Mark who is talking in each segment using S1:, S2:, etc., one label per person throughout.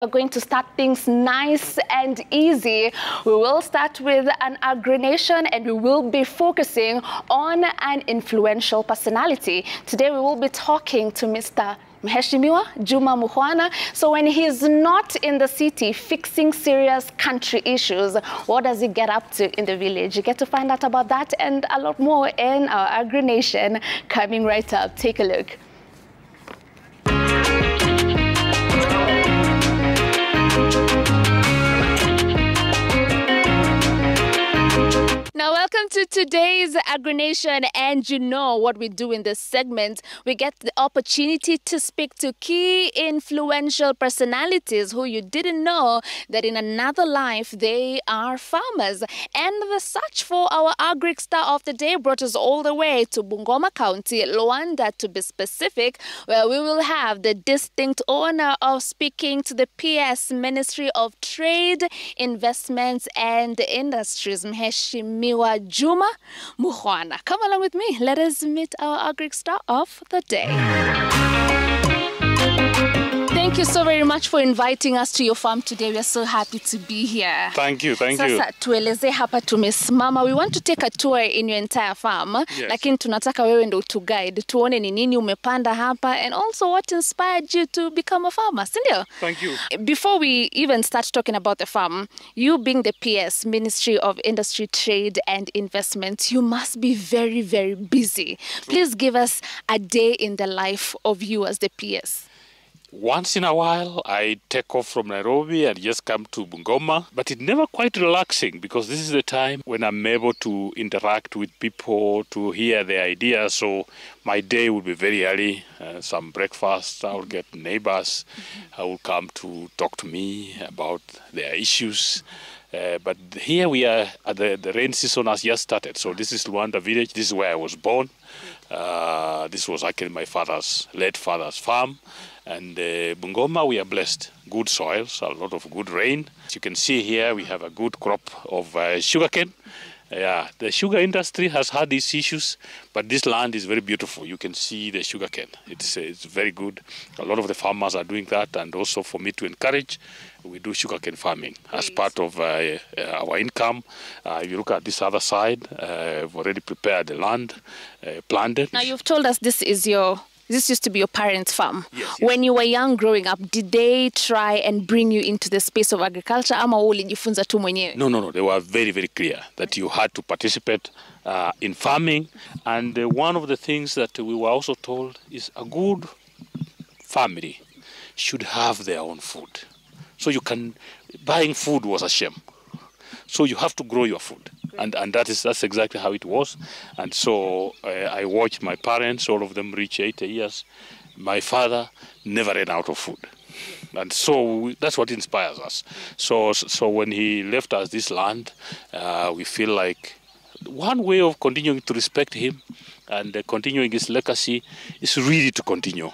S1: We're going to start things nice and easy. We will start with an Agri-Nation and we will be focusing on an influential personality. Today we will be talking to Mr. Juma Mukhwana. So when he's not in the city fixing serious country issues, what does he get up to in the village? You get to find out about that and a lot more in our Agri-Nation coming right up. Take a look. Now, welcome to today's Agri-Nation, and you know what we do in this segment. We get the opportunity to speak to key influential personalities who you didn't know that in another life they are farmers. And the search for our Agri Star of the Day brought us all the way to Bungoma County, Luanda to be specific, where we will have the distinct honor of speaking to the PS Ministry of Trade, Investments and Industries, Mheshimiwa Juma Mukhwana. Come along with me. Let us meet our Agri Star of the Day. Thank you so very much for inviting us to your farm today. We are so happy to be here.
S2: Thank you, thank you.
S1: Sasa tueleze hapa tumesimama. We want to take a tour in your entire farm.
S2: Yes.
S1: Lakini tunataka wewe ndo utuguide. Tuone ni nini umepanda hapa and also what inspired you to become a farmer. Sindio?
S2: Thank you.
S1: Before we even start talking about the farm, you being the PS, Ministry of Industry, Trade and Investment, you must be very, very busy. Please give us a day in the life of you as the PS.
S2: Once in a while, I take off from Nairobi and just come to Bungoma, but it's never quite relaxing because this is the time when I'm able to interact with people, to hear their ideas. So my day will be very early, some breakfast, I will get neighbors who will come to talk to me about their issues. But here we are, the rain season has just started. So this is Luanda village, this is where I was born. This was actually my late father's farm. And Bungoma, we are blessed. Good soils, a lot of good rain. As you can see here, we have a good crop of sugarcane. Yeah, the sugar industry has had these issues, but this land is very beautiful. You can see the sugarcane. It's very good. A lot of the farmers are doing that, and also for me to encourage, we do sugarcane farming as part of our income. If you look at this other side, we've already prepared the land, planted.
S1: Now you've told us this used to be your parents' farm.
S2: Yes, yes.
S1: When you were young growing up, did they try and bring you into the space of agriculture? Ama ulijifunza tu mwenyewe?
S2: No. They were very, very clear that you had to participate in farming. And one of the things that we were also told is a good family should have their own food. So buying food was a shame. So you have to grow your food. And that's exactly how it was. And so I watched my parents, all of them reach 80 years. My father never ran out of food. And so that's what inspires us. So when he left us this land, we feel like one way of continuing to respect him and continuing his legacy is really to continue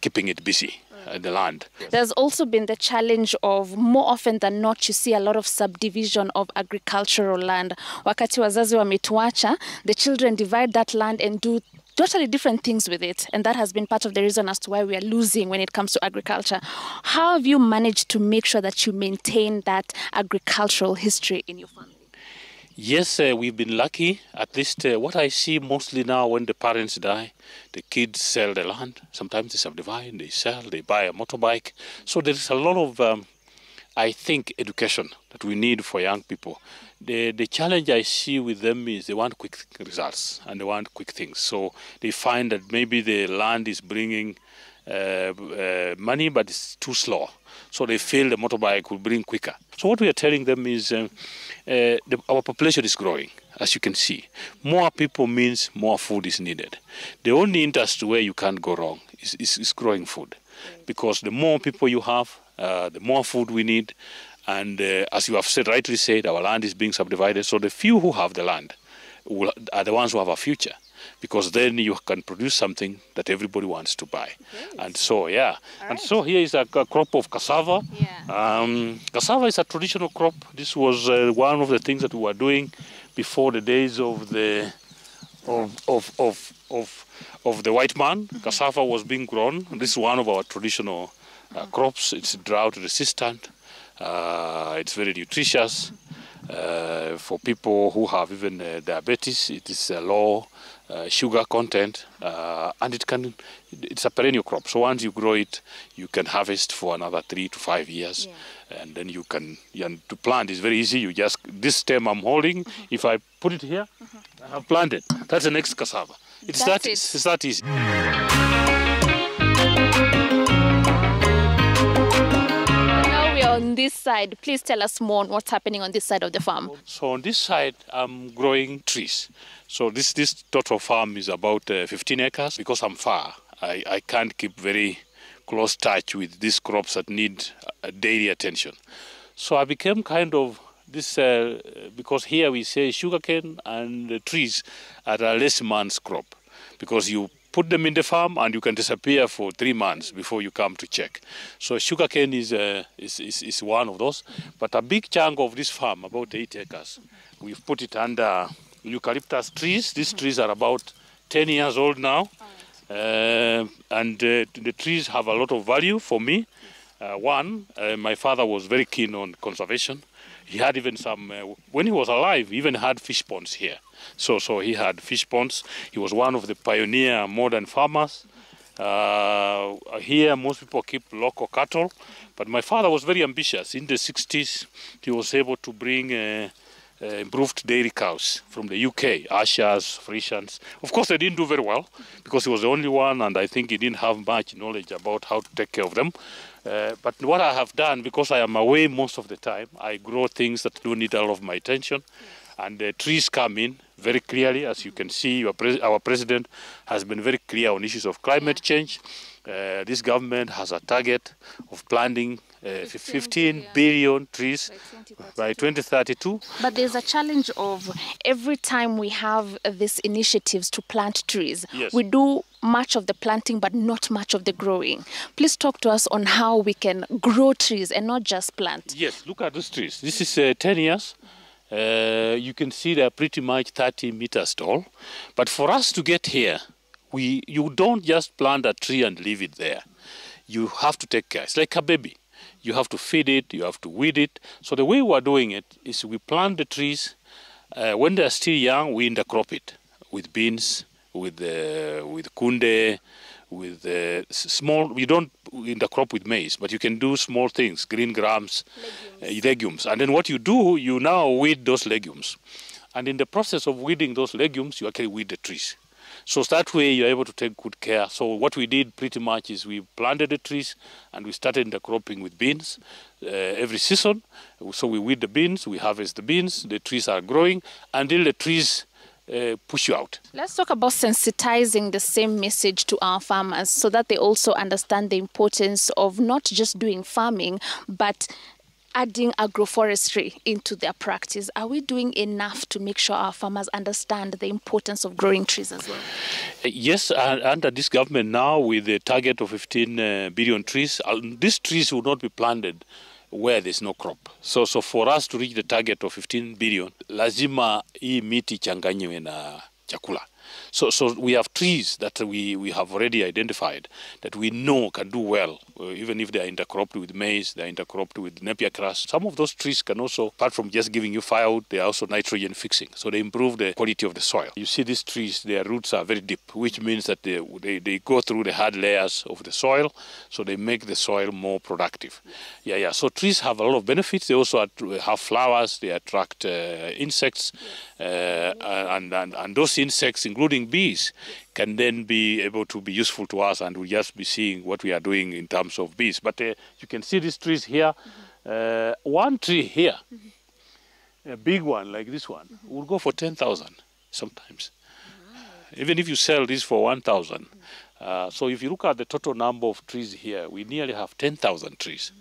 S2: keeping it busy. The land.
S1: There's also been the challenge of more often than not you see a lot of subdivision of agricultural land. Wakati wazazi wametuacha, the children divide that land and do totally different things with it, and that has been part of the reason as to why we are losing when it comes to agriculture. How have you managed to make sure that you maintain that agricultural history in your family?
S2: Yes, we've been lucky. At least what I see mostly now when the parents die, the kids sell the land. Sometimes they subdivide, they sell, they buy a motorbike. So there's a lot of, I think, education that we need for young people. The challenge I see with them is they want quick results and they want quick things. So they find that maybe the land is bringing money, but it's too slow. So they feel the motorbike will bring quicker. So what we are telling them is our population is growing, as you can see. More people means more food is needed. The only industry where you can't go wrong is growing food. Because the more people you have, the more food we need. And as you have rightly said, our land is being subdivided. So the few who have the land are the ones who have a future. Because then you can produce something that everybody wants to buy.
S1: Great.
S2: And so, yeah.
S1: All
S2: and
S1: right.
S2: so here is a crop of cassava.
S1: Yeah.
S2: Cassava is a traditional crop. This was one of the things that we were doing before the days of the white man. Cassava was being grown. This is one of our traditional crops. It's drought resistant. It's very nutritious. For people who have even diabetes, it is a low sugar content, and it's a perennial crop. So once you grow it, you can harvest for another 3 to 5 years, and then and to plant is very easy. You just, this stem I'm holding, if I put it here, I have planted. That's the next cassava. It's that easy.
S1: On this side, please tell us more on what's happening on this side of the farm.
S2: So on this side, I'm growing trees. So this total farm is about 15 acres. Because I'm far, I can't keep very close touch with these crops that need daily attention. So I became kind of this, because here we say sugarcane and trees are a less man's crop, because you put them in the farm and you can disappear for 3 months before you come to check. So sugarcane is one of those. But a big chunk of this farm, about 8 acres, we've put it under eucalyptus trees. These trees are about 10 years old now. And the trees have a lot of value for me. My father was very keen on conservation. He had even some, when he was alive, he even had fish ponds here. So he had fish ponds. He was one of the pioneer modern farmers. Here, most people keep local cattle, but my father was very ambitious. In the 60s, he was able to bring improved dairy cows from the UK, Ashers, Frisians. Of course, they didn't do very well because he was the only one, and I think he didn't have much knowledge about how to take care of them. But what I have done, because I am away most of the time, I grow things that do need all of my attention. And the trees come in very clearly. As you can see, our president has been very clear on issues of climate change. This government has a target of planting 15 billion trees by 2032.
S1: But there's a challenge of every time we have these initiatives to plant trees, we do much of the planting but not much of the growing. Please talk to us on how we can grow trees and not just plant.
S2: Yes, look at these trees. This is 10 years. You can see they're pretty much 30 meters tall. But for us to get here, you don't just plant a tree and leave it there. You have to take care. It's like a baby. You have to feed it, you have to weed it. So the way we're doing it is we plant the trees. When they're still young, we intercrop it with beans, with kunde, with small, we don't intercrop with maize, but you can do small things, green grams, legumes. And then what you do, you now weed those legumes. And in the process of weeding those legumes, you actually weed the trees. So that way you're able to take good care. So what we did pretty much is we planted the trees and we started intercropping with beans every season. So we weed the beans, we harvest the beans, the trees are growing until the trees push you out.
S1: Let's talk about sensitizing the same message to our farmers so that they also understand the importance of not just doing farming, but adding agroforestry into their practice. Are we doing enough to make sure our farmers understand the importance of growing trees as well?
S2: Yes, under this government now with the target of 15 billion trees, these trees will not be planted where there's no crop. So for us to reach the target of 15 billion, lazima hii miti changanywe na chakula. So we have trees that we have already identified that we know can do well, even if they are intercropped with maize, they are intercropped with Napier grass. Some of those trees can also, apart from just giving you firewood, they are also nitrogen fixing. So they improve the quality of the soil. You see these trees, their roots are very deep, which means that they go through the hard layers of the soil, so they make the soil more productive. Yeah. So trees have a lot of benefits. They also have flowers, they attract insects, and those insects, including bees, can then be able to be useful to us, and we'll just be seeing what we are doing in terms of bees. But you can see these trees here. One tree here, a big one like this one, will go for 10,000 sometimes. Even if you sell this for 1,000. So if you look at the total number of trees here, we nearly have 10,000 trees.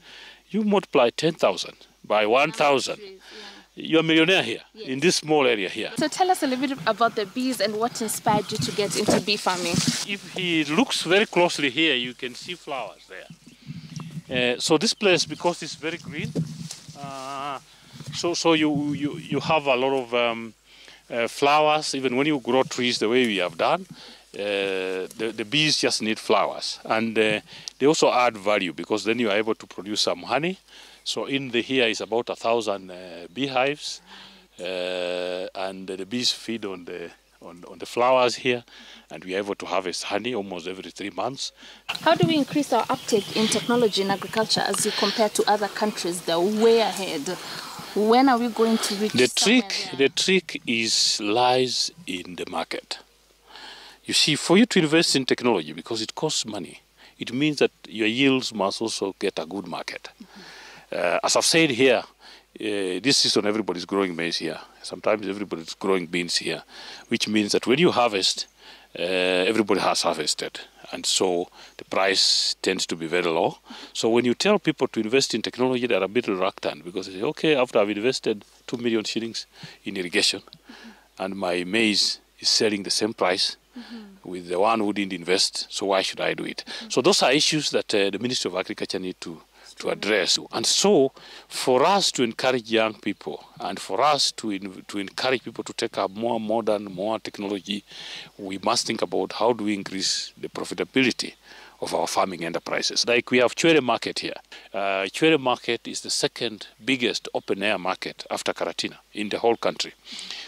S2: You multiply 10,000 by 1,000. You're a millionaire here, in this small area here.
S1: So tell us a little bit about the bees and what inspired you to get into bee farming.
S2: If he looks very closely here, you can see flowers there. So this place, because it's very green, so you have a lot of flowers. Even when you grow trees the way we have done, the bees just need flowers, and they also add value because then you are able to produce some honey. So in here is about 1,000 beehives, and the bees feed on the flowers here, and we are able to harvest honey almost every 3 months.
S1: How do we increase our uptake in technology in agriculture as you compare to other countries that are way ahead? When are we going to reach
S2: the trick lies in the market. You see, for you to invest in technology, because it costs money, it means that your yields must also get a good market. As I've said here, this season everybody's growing maize here. Sometimes everybody's growing beans here, which means that when you harvest, everybody has harvested. And so the price tends to be very low. So when you tell people to invest in technology, they're a bit reluctant because they say, okay, after I've invested 2 million shillings in irrigation, and my maize is selling the same price with the one who didn't invest, so why should I do it? So those are issues that the Ministry of Agriculture need to address. And so for us to encourage young people and for us to encourage people to take up more modern, more technology, we must think about how do we increase the profitability of our farming enterprises. Like we have Chwele Market here. Chwele Market is the second biggest open-air market after Karatina in the whole country.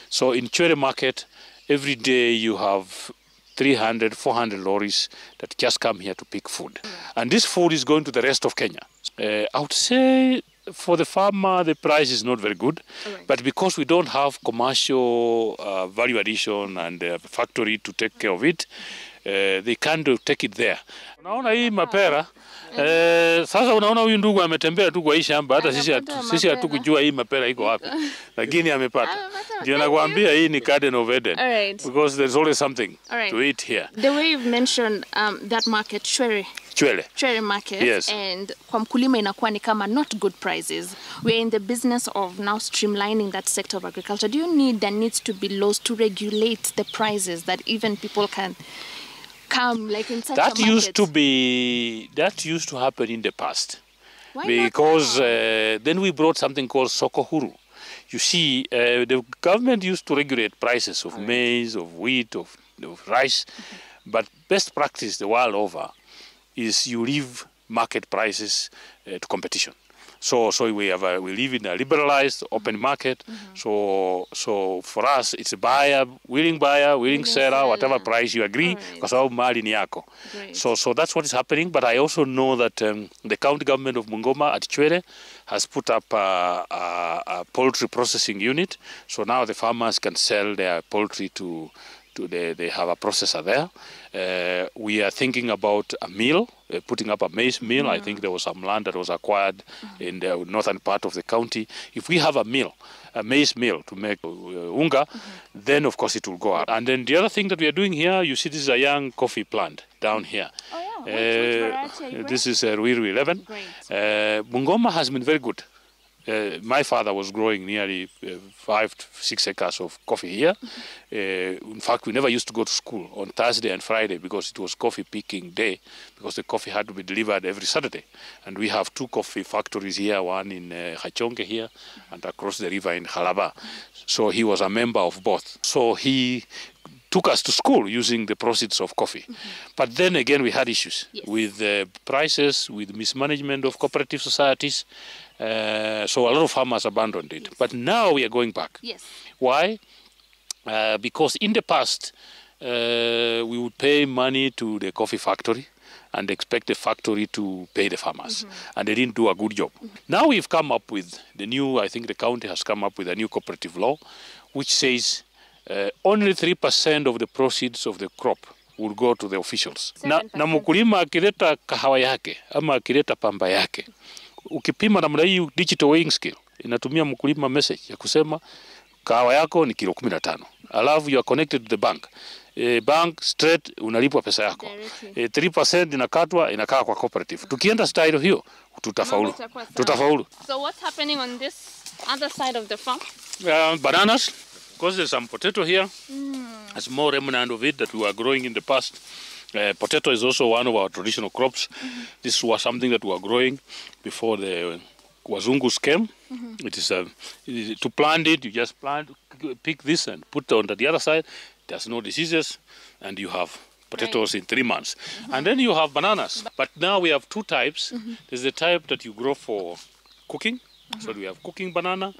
S2: So in Chwele Market, every day you have 300, 400 lorries that just come here to pick food. And this food is going to the rest of Kenya. I would say for the farmer, the price is not very good. But because we don't have commercial value addition and factory to take care of it, they can't take it there. Unaona hii mapera, sasa unaona huyu ndugu ametembea tu kwa hii shamba, hata sisi hatukujua hii mapera iko wapi. Lakini amepata. Ndio nakwambia hii ni Garden of Eden. Because there's always something to eat here.
S1: The way you've mentioned that market, Chwele Market,
S2: yes.
S1: And kwa mkulima inakuwa ni kama not good prices. We're in the business of now streamlining that sector of agriculture. Do you need, there needs to be laws to regulate the prices that even people can come like in such a market?
S2: That used to happen in the past.
S1: Why
S2: because then we brought something called Soko Huru. You see, the government used to regulate prices of maize, of wheat, of rice, but best practice the world over is you leave market prices to competition. So we live in a liberalized open market. So for us it's a willing seller, whatever price you agree, kwa sababu mali ni yako. So that's what is happening. But I also know that the county government of Bungoma at Chwele has put up a poultry processing unit. So now the farmers can sell their poultry they have a processor there. We are thinking about a mill, putting up a maize mill. I think there was some land that was acquired in the northern part of the county. If we have a maize mill to make unga, then of course it will go up. And then the other thing that we are doing here, you see this is a young coffee plant down here.
S1: Oh yeah, which variety are you
S2: this is Ruiru 11. Bungoma has been very good. My father was growing nearly 5 to 6 acres of coffee here. In fact, we never used to go to school on Thursday and Friday because it was coffee picking day, because the coffee had to be delivered every Saturday. And we have 2 coffee factories here, one in Hachonge here and across the river in Halaba. So he was a member of both. So he took us to school using the proceeds of coffee. But then again, we had issues with prices, with mismanagement of cooperative societies. So a lot of farmers abandoned it. But now we are going back. Why? Because in the past, we would pay money to the coffee factory and expect the factory to pay the farmers. And they didn't do a good job. Now we've come up with I think the county has come up with a new cooperative law, which says only 3% of the proceeds of the crop will go to the officials. Na mkulima akileta kahawa yake ama akileta pamba yake, ukipima namna hii digital weighing scale inatumia mkulima message ya kusema kahawa yako ni kilo 15. Alafu you are connected to the bank. Bank straight unalipwa pesa yako. 3% inakatwa inakaa kwa cooperative. Tukienda style hiyo tutafaulu.
S1: So what's happening on this other side of the farm?
S2: Bananas. Because there's some potato here. A small remnant of it that we were growing in the past. Potato is also one of our traditional crops. This was something that we were growing before the Wazungus came. It is to plant it, you just pick this and put it on the other side. There's no diseases, and you have potatoes in 3 months. And then you have bananas. But now we have two types. There's the type that you grow for cooking. So we have cooking banana,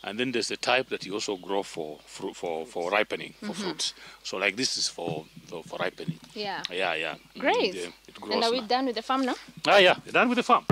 S2: and then there's the type that you also grow for fruit, for ripening, for fruits. So like this is for ripening.
S1: Yeah.
S2: Yeah.
S1: Great.
S2: It grows.
S1: And are we
S2: now.
S1: done with the farm now?
S2: Yeah, we're done with the farm.